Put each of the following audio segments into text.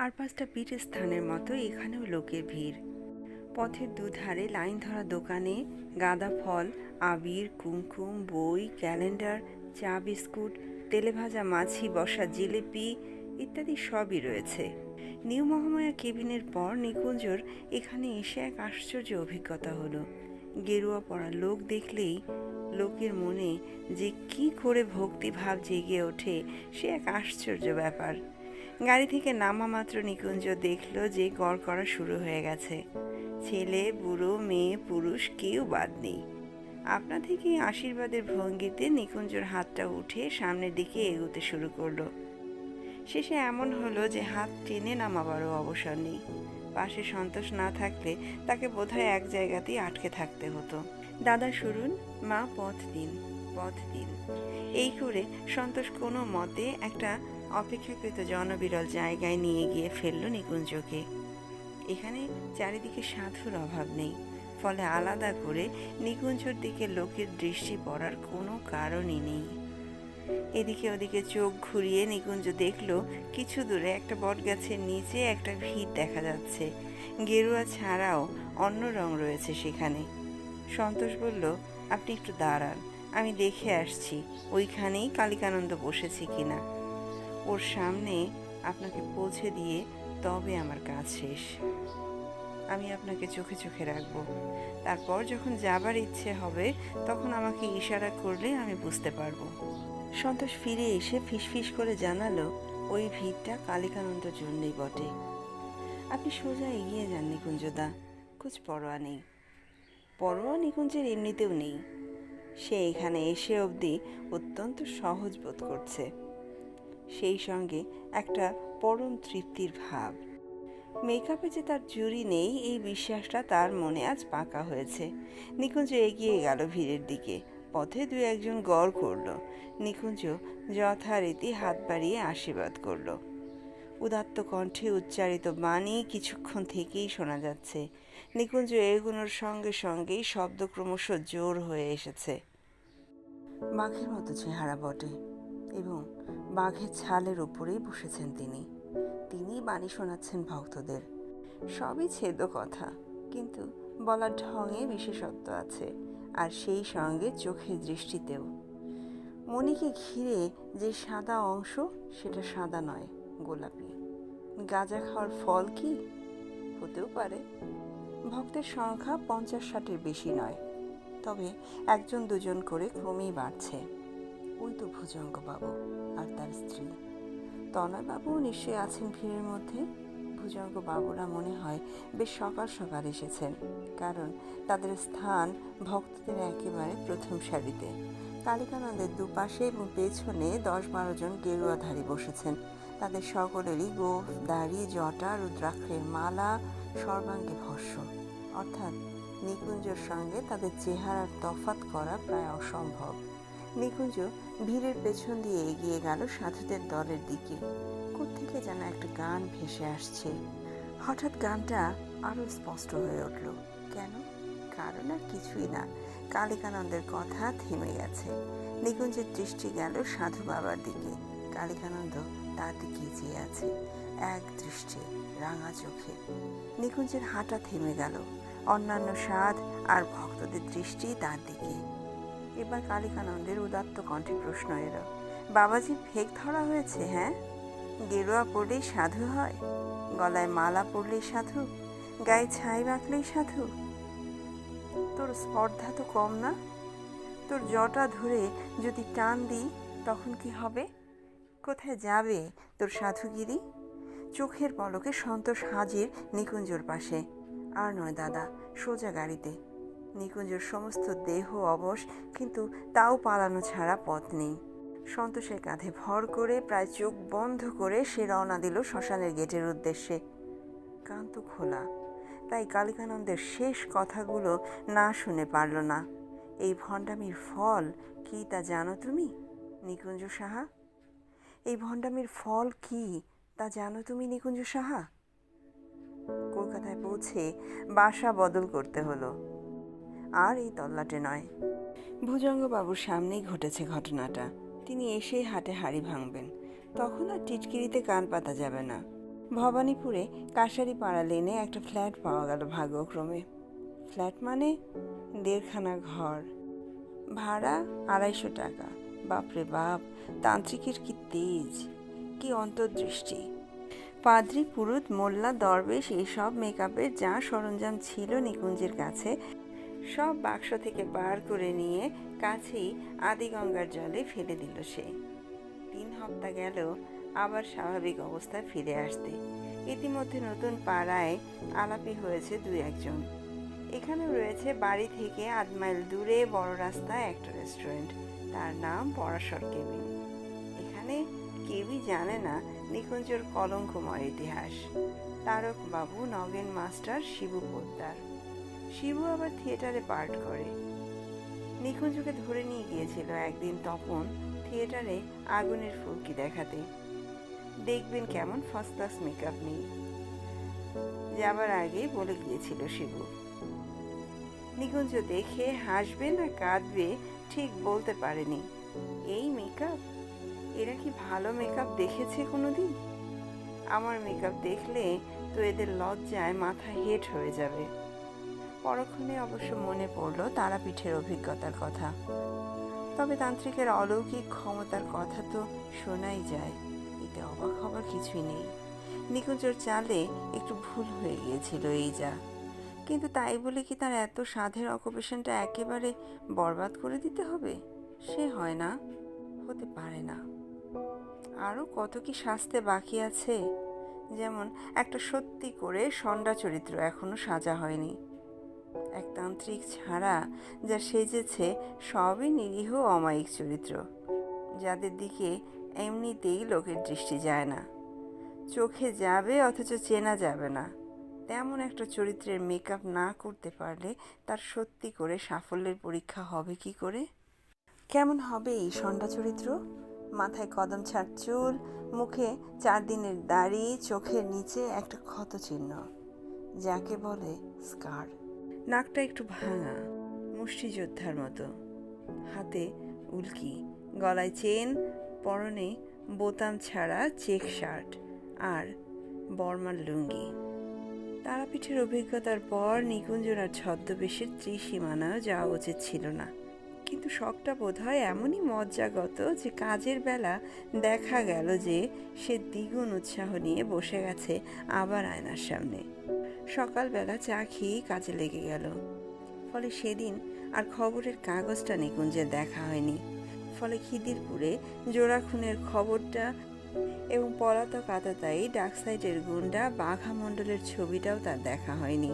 আর 5টা পীঠস্থানের মতো এখানেও লোকের ভিড়। পথের দুধারে লাইন ধরা দোকানে গাঁদা ফল, আবির, কুমকুম, বই, ক্যালেন্ডার, চা, বিস্কুট, তেলে ভাজা মাছি, বসা জিলিপি ইত্যাদি সবই রয়েছে। নিউ মহামায়া কেবিনের পর নিকুঞ্জর এখানে এসে এক আশ্চর্য অভিজ্ঞতা হলো। গেরুয়া পরা লোক দেখলেই লোকের মনে যে কি করে ভক্তিভাব জেগে ওঠে সে এক আশ্চর্য ব্যাপার। গাড়ি থেকে নামা মাত্র নিকুঞ্জ দেখল যে গড় করা শুরু হয়ে গেছে। ছেলে, বুড়ো, মেয়ে, পুরুষ কেউ বাদ নেই। আপনা থেকেই আশীর্বাদের ভঙ্গিতে নিকুঞ্জর হাতটা উঠে সামনের দিকে এগোতে শুরু করলো। শেষে এমন হলো যে হাত টেনে নামাবারও অবসর নেই। পাশে সন্তোষ না থাকলে তাকে বোধহয় এক জায়গাতেই আটকে থাকতে হতো। দাদা শুনুন, মা পথ দিন, পথ দিন, এই করে সন্তোষ কোনো মতে একটা অপেক্ষাকৃত জনবিরল জায়গায় নিয়ে গিয়ে ফেলল নিকুঞ্জকে। এখানে চারিদিকে সাধুর অভাব নেই, ফলে আলাদা করে নিকুঞ্জর দিকে লোকের দৃষ্টি পড়ার কোনো কারণই নেই। এদিকে ওদিকে চোখ ঘুরিয়ে নিকুঞ্জ দেখল কিছু দূরে একটা বটগাছের নিচে একটা ভিড় দেখা যাচ্ছে। গেরুয়া ছাড়াও অন্য রং রয়েছে সেখানে। সন্তোষ বলল, আপনি একটু দাঁড়ান, আমি দেখে আসছি ওইখানেই কালিকানন্দ বসেছে কিনা। ওর সামনে আপনাকে পৌঁছে দিয়ে তবে আমার কাজ শেষ। আমি আপনাকে চোখে চোখে রাখবো। তারপর যখন যাবার ইচ্ছে হবে তখন আমাকে ইশারা করলে আমি বুঝতে পারবো। সন্তোষ ফিরে এসে ফিসফিস করে জানালো, ওই ভিড়টা কালিকানন্দর জন্যই বটে। আপনি সোজা এগিয়ে যান নিকুঞ্জদা, কুছ পরোয়া নেই। পরোয়া নিকুঞ্জের এমনিতেও নেই। সে এখানে এসে অবধি অত্যন্ত সহজ বোধ করছে, সেই সঙ্গে একটা পরম তৃপ্তির ভাব। মেকআপে যে তার জুড়ি নেই এই বিশ্বাসটা তার মনে আজ পাকা হয়েছে। নিকুঞ্জ এগিয়ে গেল ভিড়ের দিকে। পথে 2-1 গড় করল। নিকুঞ্জ যথারীতি হাত বাড়িয়ে আশীর্বাদ করল। উদাত্ত কণ্ঠে উচ্চারিত বাণী কিছুক্ষণ থেকেই শোনা যাচ্ছে। নিকুঞ্জ এগোনোর সঙ্গে সঙ্গেই শব্দ ক্রমশ জোর হয়ে এসেছে। বাঘের মতো চেহারা বটে, এবং বাঘের ছালের উপরেই বসেছেন তিনি। তিনি বাণী শোনাচ্ছেন ভক্তদের। সবই ছেদ কথা, কিন্তু বলার ঢঙে বিশেষত্ব আছে, আর সেই সঙ্গে চোখের দৃষ্টিতেও। মণিকে ঘিরে যে সাদা অংশ সেটা সাদা নয়, গোলাপি। গাঁজা খাওয়ার ফল কি? হতেও পারে। ভক্তের সংখ্যা 50-60-এর বেশি নয়, তবে 1-2 করে ক্রমেই বাড়ছে। ওই তো ভুজঙ্গবাবু আর তার স্ত্রী। তনয়বাবুও নিশ্চয়ই আছেন ভিড়ের মধ্যে। ভুজঙ্গবাবুরা মনে হয় বেশ সকাল সকাল এসেছেন, কারণ তাদের স্থান ভক্তদের একেবারে প্রথম সারিতে। কালিকানন্দের দুপাশে এবং পেছনে 10-12 জন গেরুয়াধারী বসেছেন। তাদের সকলেরই গোঁফ, দাড়ি, জটা, রুদ্রাক্ষের মালা, সর্বাঙ্গে ভস্ম। অর্থাৎ নিকুঞ্জর সঙ্গে তাদের চেহারার তফাৎ করা প্রায় অসম্ভব। নিকুঞ্জ ভিড়ের পেছন দিয়ে এগিয়ে গেল সাধুদের দলের দিকে। কোত্থেকে যেন একটা গান ভেসে আসছে। হঠাৎ গানটা আরো স্পষ্ট হয়ে উঠল। কেন? কারণ আর কিছুই না, কালিকানন্দের কথা থেমে গেছে। নিকুঞ্জের দৃষ্টি গেল সাধু বাবার দিকে। কালিকানন্দ তার দিকে চেয়ে আছে, এক দৃষ্টি, রাঙা চোখে। নিকুঞ্জের হাঁটা থেমে গেল। অন্যান্য সাধ আর ভক্তদের দৃষ্টি তার দিকে। এবার কালিকানন্দের উদাত্ত কণ্ঠে প্রশ্ন এলো, বাবাজির ভেগ ধরা হয়েছে? হ্যাঁ? গেরুয়া পড়লেই সাধু হয়? গলায় মালা পড়লেই সাধু? গায়ে ছাই মাখলেই সাধু? তোর স্পর্ধা তো কম না? তোর জটা ধরে যদি টান দিই তখন কি হবে? কোথায় যাবে তোর সাধুগিরি? চোখের পলকে সন্তোষ হাজির নিকুঞ্জর পাশে। আর নয় দাদা, সোজা গাড়িতে। নিকুঞ্জর সমস্ত দেহ অবশ, কিন্তু তাও পালানো ছাড়া পথ নেই। সন্তোষের কাঁধে ভর করে প্রায় চোখ বন্ধ করে সে রওনা দিল শ্মশানের গেটের উদ্দেশ্যে। কান তো খোলা, তাই কালিকানন্দের শেষ কথাগুলো না শুনে পারল না। এই ভণ্ডামির ফল কি তা জানো তুমি, নিকুঞ্জ সাহা? এই ভণ্ডামির ফল কি তা জানো তুমি, নিকুঞ্জ সাহা? কলকাতায় পৌঁছে বাসা বদল করতে হলো। আর এই তল্লাটে নয়। ভুজঙ্গবাবুর সামনেই ঘটেছে ঘটনাটা। তিনি এসেই হাটে হাড়ি ভাঙবেন, তখন আর টিটকিরিতে কান পাতা যাবে না। ভবানীপুরে কাশারিপাড়া লেনে একটা ফ্ল্যাট পাওয়া গেল ভাগ্যক্রমে। ফ্ল্যাট মানে 1.5খানা ঘর, ভাড়া 250 টাকা। বাপরে বাপ, তান্ত্রিকের কি তেজ, কি অন্তর্দৃষ্টি! পাদ্রী, পুরুত, মোল্লা, দরবেশ এইসব মেকআপের যা সরঞ্জাম ছিল নিকুঞ্জের কাছে সব বাক্স থেকে বার করে নিয়ে কাছেই আদিগঙ্গার জলে ফেলে দিল সে। 3 হপ্তা গেল আবার স্বাভাবিক অবস্থায় ফিরে আসতে। ইতিমধ্যে নতুন পাড়ায় আলাপি হয়েছে 2-1 জন। এখানেও রয়েছে বাড়ি থেকে 8 মাইল দূরে বড় রাস্তায় একটা রেস্টুরেন্ট, তার নাম পরাশর কেবিন। এখানে কেউই জানে না নিকুঞ্জর কলঙ্কময় ইতিহাস। তারক বাবু, নগেন মাস্টার, শিবু পোদ্দার। শিবু আবার থিয়েটারে পার্ট করে। নিকুঞ্জকে ধরে নিয়ে গিয়েছিল একদিন তপন থিয়েটারে আগুনের ফুলকি দেখাতে। দেখবেন কেমন ফার্স্ট ক্লাস মেকআপ নেই। যাবার আগে বলে গিয়েছিল শিবু। নিকুঞ্জ দেখে হাসবে না কাঁদবে ঠিক বলতে পারেনি। এই মেকআপ, এরা কি ভালো মেকআপ দেখেছে কোনোদিন? আমার মেকআপ দেখলে তো এদের লজ্জায় মাথা হেট হয়ে যাবে। পরক্ষণে অবশ্য মনে পড়ল তারাপীঠের অভিজ্ঞতার কথা। তবে তান্ত্রিকের অলৌকিক ক্ষমতার কথা তো শোনাই যায়, এতে অবাক হবার কিছুই নেই। নিকুঞ্জর চালে একটু ভুল হয়ে গিয়েছিল এই যা, কিন্তু তাই বলে কি তার এত সাধের অকুপেশনটা একেবারে বরবাদ করে দিতে হবে? সে হয় না, হতে পারে না। আরও কত কি সাজতে বাকি আছে, যেমন একটা সত্যি করে ষণ্ডা চরিত্র এখনো সাজা হয়নি। এক তান্ত্রিক ছাড়া যা সেজেছে সবই নিরীহ অমায়িক চরিত্র, যাদের দিকে এমনিতেই লোকের দৃষ্টি যায় না, চোখে যাবে অথচ চেনা যাবে না। তেমন একটা চরিত্রের মেকআপ না করতে পারলে তার সত্যি করে সাফল্যের পরীক্ষা হবে কি করে? কেমন হবে এই ষণ্ডা চরিত্র? মাথায় কদম ছাড় চুল, মুখে 4 দিনের দাড়ি, চোখের নিচে একটা ক্ষত চিহ্ন, যাকে বলে স্কার। নাকটা একটু ভাঙা, মুষ্টিযোদ্ধার মতো, হাতে উল্কি, গলায় চেন, পরনে বোতাম ছাড়া চেক শার্ট আর বর্মার লুঙ্গি। তারাপীঠের অভিজ্ঞতার পর নিকুঞ্জর আর ছদ্মবেশের ত্রিসীমানাও যাওয়া উচিত ছিল না, কিন্তু শখটা বোধহয় এমনই মজ্জাগত যে কাজের বেলা দেখা গেল যে সে দ্বিগুণ উৎসাহ নিয়ে বসে গেছে আবার আয়নার সামনে। সকালবেলা চা খেয়েই কাজে লেগে গেল। ফলে সেদিন আর খবরের কাগজটা নিকুঞ্জের দেখা হয়নি। ফলে খিদিরপুরে জোড়া খুনের খবরটা এবং পলাতক আততায়ী ডাকসাইটের গুন্ডা বাঘা মণ্ডলের ছবিটাও তার দেখা হয়নি।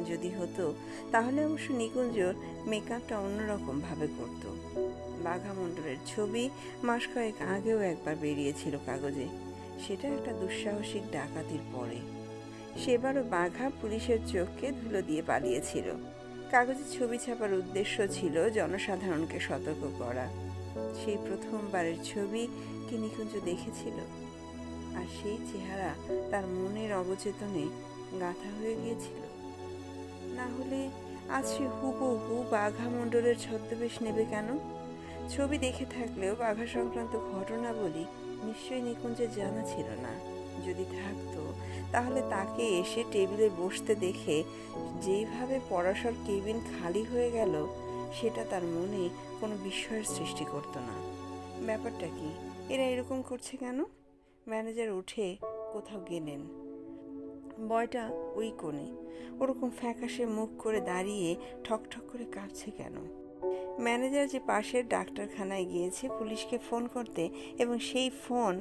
যদি হতো তাহলে অবশ্য নিকুঞ্জর মেকআপটা অন্যরকমভাবে করত। বাঘা মণ্ডলের ছবি মাস কয়েক আগেও একবার বেরিয়েছিল কাগজে, সেটা একটা দুঃসাহসিক ডাকাতির পরে। সেবারও বাঘা পুলিশের চোখকে ধুলো দিয়ে পালিয়েছিল। কাগজে ছবি ছাপার উদ্দেশ্য ছিল জনসাধারণকে সতর্ক করা। সেই প্রথমবারের ছবি কি নিকুঞ্জ দেখেছিল? আর সেই চেহারা তার মনের অবচেতনে গাঁথা হয়ে গিয়েছিল। না হলে আজ সে হুবহু বাঘা মণ্ডলের ছদ্মবেশ নেবে কেন? ছবি দেখে থাকলেও বাঘা সংক্রান্ত ঘটনাবলী নিশ্চয়ই নিকুঞ্জের জানা ছিল না। যদি থাকতো তাহলে তাকে এসে টেবিলে বসতে দেখে যেইভাবে পরাশর কেবিন খালি হয়ে গেল, সেটা তার মনে কোনো বিস্ময়ের সৃষ্টি করতো না। ব্যাপারটা কি, এরা এরকম করছে কেন? ম্যানেজার উঠে কোথাও গেলেন। বয়টা ওই কোণে ওরকম ফ্যাকাশে মুখ করে দাঁড়িয়ে ঠকঠক করে কাঁপছে কেন? ম্যানেজার যে পাশের ডাক্তারখানায় গিয়েছে পুলিশকে ফোন করতে, এবং সেই ফোন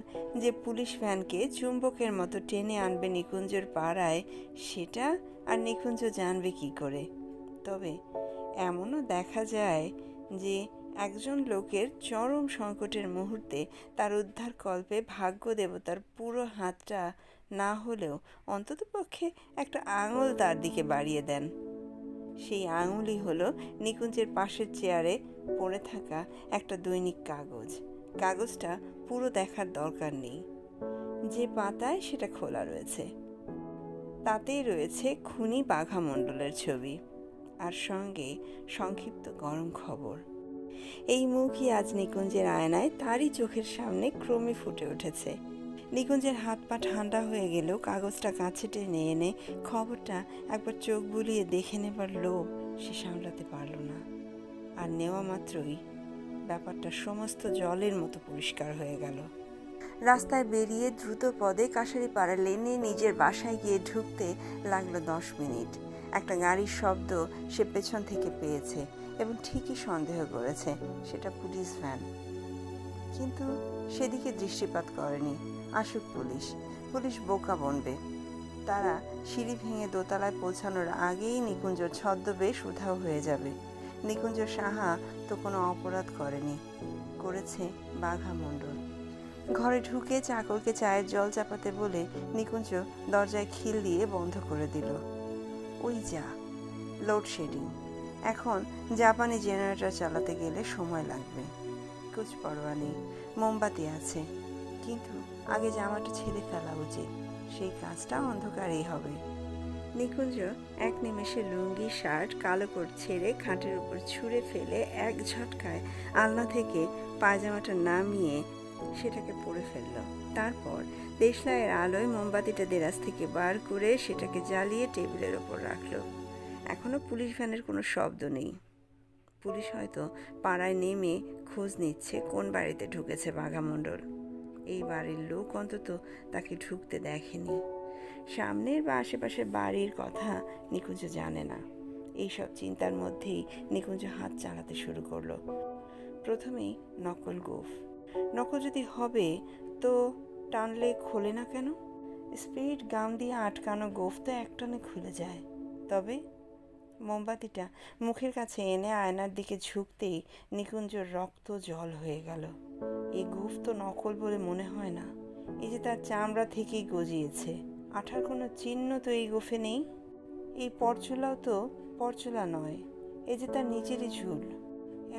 যে পুলিশ ভ্যানকে চুম্বকের মতো টেনে আনবে নিকুঞ্জর পাড়ায়, সেটা আর নিকুঞ্জ জানবে কি করে? তবে এমনও দেখা যায় যে একজন লোকের চরম সংকটের মুহূর্তে তার উদ্ধার কল্পে ভাগ্য দেবতার পুরো হাতটা না হলেও অন্ততপক্ষে একটা আঙুল তার দিকে বাড়িয়ে দেন। সেই আঙুলই হলো নিকুঞ্জের পাশের চেয়ারে পড়ে থাকা একটা দৈনিক কাগজ। কাগজটা পুরো দেখার দরকার নেই, যে পাতায় সেটা খোলা রয়েছে তাতেই রয়েছে খুনি বাঘা মণ্ডলের ছবি, আর সঙ্গে সংক্ষিপ্ত গরম খবর। এই মুখই আজ নিকুঞ্জের আয়নায় তারই চোখের সামনে ক্রমে ফুটে উঠেছে। নিকুঞ্জের হাত পা ঠান্ডা হয়ে গেলেও কাগজটা কাছে টেনে এনে খবরটা একবার চোখ বুলিয়ে দেখে নেবার লোভ সে সামলাতে পারল না। আর নেওয়া মাত্রই ব্যাপারটা সমস্ত জলের মতো পরিষ্কার হয়ে গেল। রাস্তায় বেরিয়ে দ্রুত পদে কাশারিপাড়া লেনে নিজের বাসায় গিয়ে ঢুকতে লাগলো 10 মিনিট। একটা গাড়ির শব্দ সে পেছন থেকে পেয়েছে এবং ঠিকই সন্দেহ করেছে সেটা পুলিশ ভ্যান, কিন্তু সেদিকে দৃষ্টিপাত করেনি। আসুক পুলিশ বোকা বনবে। তারা সিঁড়ি ভেঙে দোতলায় পৌঁছানোর আগেই নিকুঞ্জ ছদ্মবেশ উধাও হয়ে যাবে। নিকুঞ্জ সাহা তো কোনো অপরাধ করেনি, করেছে বাঘা মণ্ডল। ঘরে ঢুকে চাকরকে চায়ের জল চাপাতে বলে নিকুঞ্জ দরজায় খিল দিয়ে বন্ধ করে দিল। ওই যা, লোডশেডিং। এখন জাপানি জেনারেটর চালাতে গেলে সময় লাগবে। কুছ পরোয়া নেই, মোমবাতি আছে, কিন্তু আগে জামাটা ছেড়ে ফেলা উচিত। সেই কাজটা অন্ধকারেই হবে। নিকুঞ্জ এক নিমেষে লুঙ্গি শার্ট কালো কোট ছেড়ে খাটের উপর ছুঁড়ে ফেলে এক ঝটকায় আলনা থেকে পায়জামাটা নামিয়ে সেটাকে পরে ফেলল। তারপর দেশলাইয়ের আলোয় মোমবাতিটা দেরাজ থেকে বার করে সেটাকে জ্বালিয়ে টেবিলের ওপর রাখল। এখনো পুলিশ ভ্যানের কোনো শব্দ নেই। পুলিশ হয়তো পাড়ায় নেমে খোঁজ নিচ্ছে কোন বাড়িতে ঢুকেছে বাঘা মণ্ডল। এই বাড়ির লোক অন্তত তাকে ঢুকতে দেখেনি। সামনের বা আশেপাশের বাড়ির কথা নিকুঞ্জ জানে না। এইসব চিন্তার মধ্যেই নিকুঞ্জ হাত চালাতে শুরু করলো। প্রথমেই নকল গোঁফ। নকল যদি হবে তো টানলে খোলে না কেন? স্পিড গাম দিয়ে আটকানো গোঁফ তো একটানে খুলে যায়। তবে মোমবাতিটা মুখের কাছে এনে আয়নার দিকে ঝুঁকতেই নিকুঞ্জর রক্ত জল হয়ে গেল। এই গোঁফ তো নকল বলে মনে হয় না। এই যে তার চামড়া থেকেই গজিয়েছে, আঠার কোনো চিহ্ন তো এই গোঁফে নেই। এই পরচুলাও তো পরচুলা নয়, এই যে তার নিজেরই ঝুল।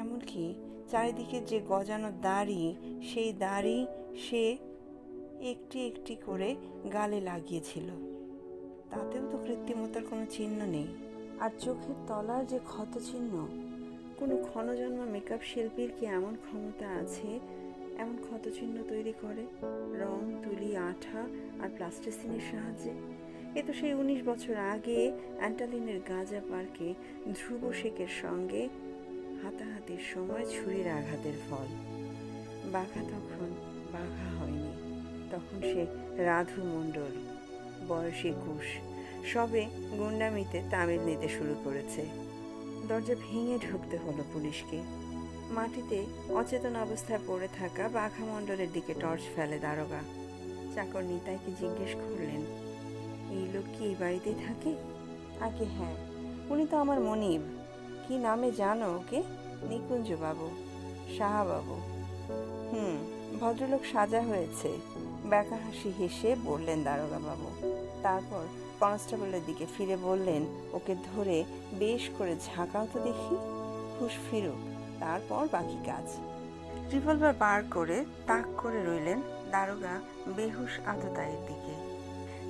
এমনকি চারিদিকে যে গজানো দাড়ি, সেই দাড়ি সে একটি একটি করে গালে লাগিয়েছিল, তাতেও তো কৃত্রিমতার কোনো চিহ্ন নেই। আর চোখের তলার যে ক্ষত চিহ্ন, কোনো ক্ষণজন্মা মেকআপ শিল্পীর কি এমন ক্ষমতা আছে এমন ক্ষতচিহ্ন তৈরি করে রং, তুলি, আঠা আর প্লাস্টিসিনের সাহায্যে? এ তো সেই 19 বছর আগে অ্যান্টালিনের গাঁজা পার্কে ধ্রুব শেখের সঙ্গে হাতাহাতির সময় ছুরির আঘাতের ফল। বাঘা তখন বাঘা হয়নি, তখন সে রাধু মণ্ডল, বয়স 21, সবে গুন্ডামিতে তামিল নিতে শুরু করেছে। দরজা ভেঙে ঢুকতে হলো পুলিশকে। মাটিতে অচেতন অবস্থায় পড়ে থাকা বাঘা মণ্ডলের দিকে টর্চ ফেলে দারোগা। চাকর নিতাইকে জিজ্ঞেস করলেন, এই লোক কি এই বাড়িতেই থাকে? আগে হ্যাঁ, উনি তো আমার মনিব। কি নামে জানো ওকে? নিকুঞ্জ বাবু, সাহা বাবু। ভদ্রলোক সাজা হয়েছে, ব্যাকা হাসি হেসে বললেন দারোগা বাবু। তারপর কনস্টেবলের দিকে ফিরে বললেন, ওকে ধরে বেশ করে ঝাঁকাও তো দেখি, হুঁশ ফিরুক, তারপর বাকি কাজ। রিভলভার বার করে তাক করে রইলেন দারোগা বেহুশ আততায়ীর দিকে।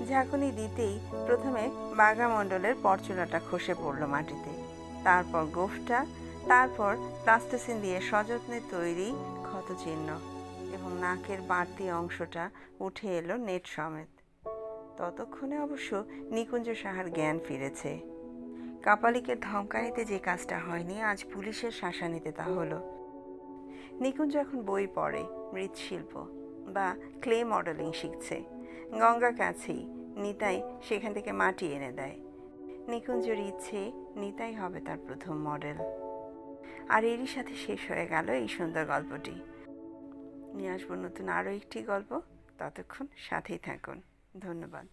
ঝাঁকুনি দিতেই প্রথমে বাঘা মণ্ডলের পরচুলাটা খসে পড়ল মাটিতে, তারপর গোঁফটা, তারপর প্লাস্টিসিন দিয়ে সযত্নে তৈরি ক্ষতচিহ্ন, এবং নাকের বাড়তি অংশটা উঠে এলো নেট সমেত। ততক্ষণে অবশ্য নিকুঞ্জ সাহার জ্ঞান ফিরেছে। কাপালিকের ধমকানিতে যে কাজটা হয়নি, আজ পুলিশের শাসানিতে তা হলো। নিকুঞ্জ এখন বই পড়ে, মৃৎশিল্প বা ক্লে মডেলিং শিখছে। গঙ্গা কাছেই, নিতাই সেখান থেকে মাটি এনে দেয়। নিকুঞ্জের ইচ্ছে নিতাই হবে তার প্রথম মডেল। আর এরই সাথে শেষ হয়ে গেল এই সুন্দর গল্পটি। নিয়ে আসবো নতুন আরও একটি গল্প। ততক্ষণ সাথেই থাকুন। ধন্যবাদ।